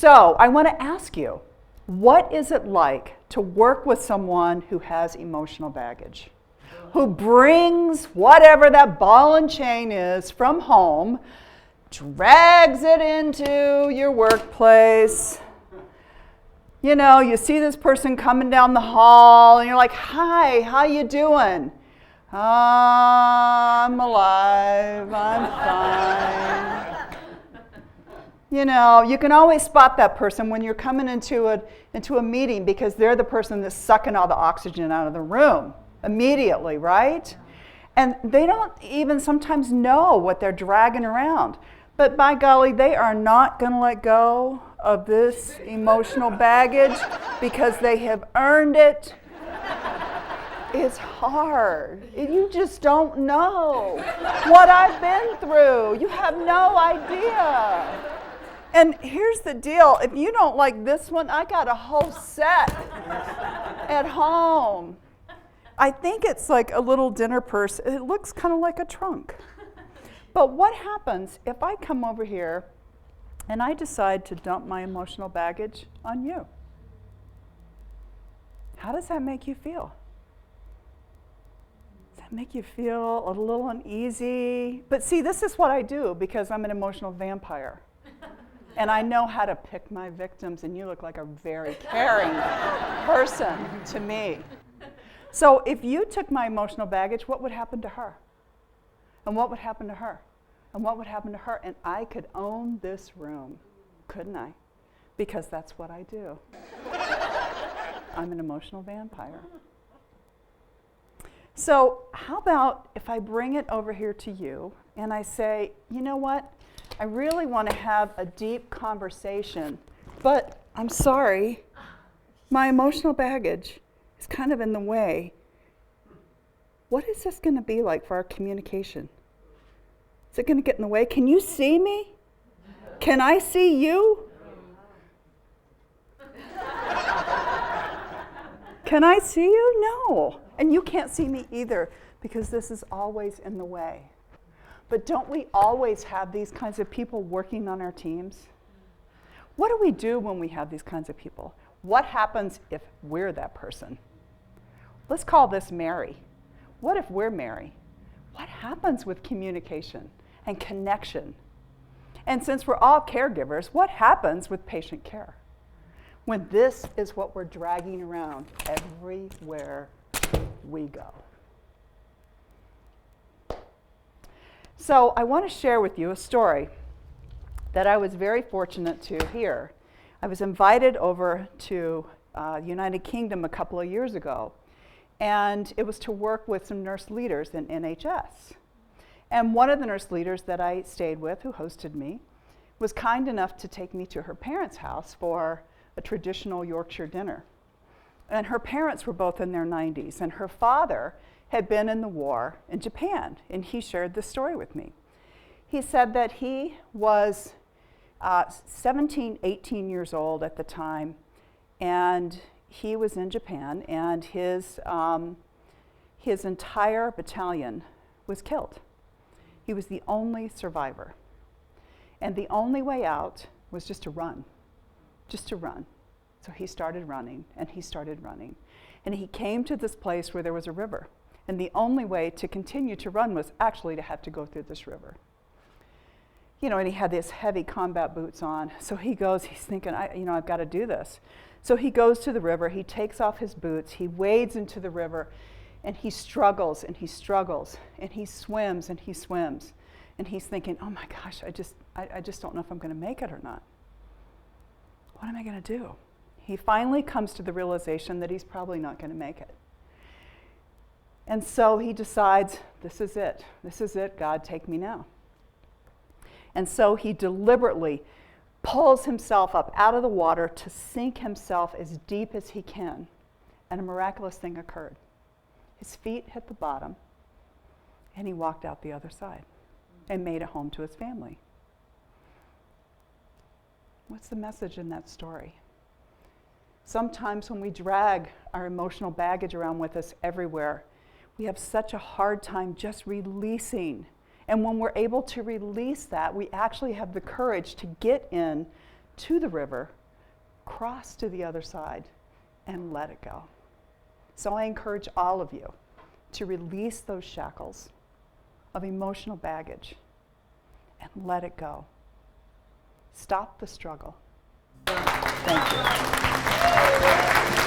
So I want to ask you, what is it like to work with someone who has emotional baggage? Who brings whatever that ball and chain is from home, drags it into your workplace. You know, you see this person coming down the hall and you're like, "Hi, how you doing?" "I'm alive, I'm fine." You know, you can always spot that person when you're coming into a meeting because they're the person that's sucking all the oxygen out of the room immediately, right? And they don't even sometimes know what they're dragging around. But by golly, they are not going to let go of this emotional baggage because they have earned it. It's hard. You just don't know what I've been through. You have no idea. And here's the deal. If you don't like this one, I got a whole set at home. I think it's like a little dinner purse. It looks kind of like a trunk. But what happens if I come over here and I decide to dump my emotional baggage on you? How does that make you feel? Does that make you feel a little uneasy? But see, this is what I do because I'm an emotional vampire. And I know how to pick my victims, and you look like a very caring person to me. So if you took my emotional baggage, what would happen to her? And what would happen to her? And what would happen to her? And I could own this room, couldn't I? Because that's what I do. I'm an emotional vampire. So how about if I bring it over here to you and I say, you know what? I really want to have a deep conversation, but I'm sorry, my emotional baggage is kind of in the way. What is this going to be like for our communication? Is it going to get in the way? Can you see me? Can I see you? Can I see you? No. And you can't see me either because this is always in the way. But don't we always have these kinds of people working on our teams? What do we do when we have these kinds of people? What happens if we're that person? Let's call this Mary. What if we're Mary? What happens with communication and connection? And since we're all caregivers, what happens with patient care? When this is what we're dragging around everywhere we go. So I want to share with you a story that I was very fortunate to hear. I was invited over to the United Kingdom a couple of years ago, and it was to work with some nurse leaders in NHS. And one of the nurse leaders that I stayed with, who hosted me, was kind enough to take me to her parents' house for a traditional Yorkshire dinner. And her parents were both in their 90s, and her father had been in the war in Japan, and he shared this story with me. He said that he was 17, 18 years old at the time, and he was in Japan, and his entire battalion was killed. He was the only survivor. And the only way out was just to run. So he started running, and he started running. And he came to this place where there was a river. And the only way to continue to run was actually to have to go through this river. You know, and he had these heavy combat boots on. So he goes, he's thinking, I've got to do this. So he goes to the river, he takes off his boots, he wades into the river, and he struggles, and he struggles, and he swims, and he swims. And he's thinking, oh my gosh, I just don't know if I'm going to make it or not. What am I going to do? He finally comes to the realization that he's probably not going to make it. And so he decides, this is it, God, take me now. And so he deliberately pulls himself up out of the water to sink himself as deep as he can. And a miraculous thing occurred. His feet hit the bottom, and he walked out the other side and made it home to his family. What's the message in that story? Sometimes when we drag our emotional baggage around with us everywhere, we have such a hard time just releasing. And when we're able to release that, we actually have the courage to get in to the river, cross to the other side, and let it go. So I encourage all of you to release those shackles of emotional baggage and let it go. Stop the struggle. Thank you.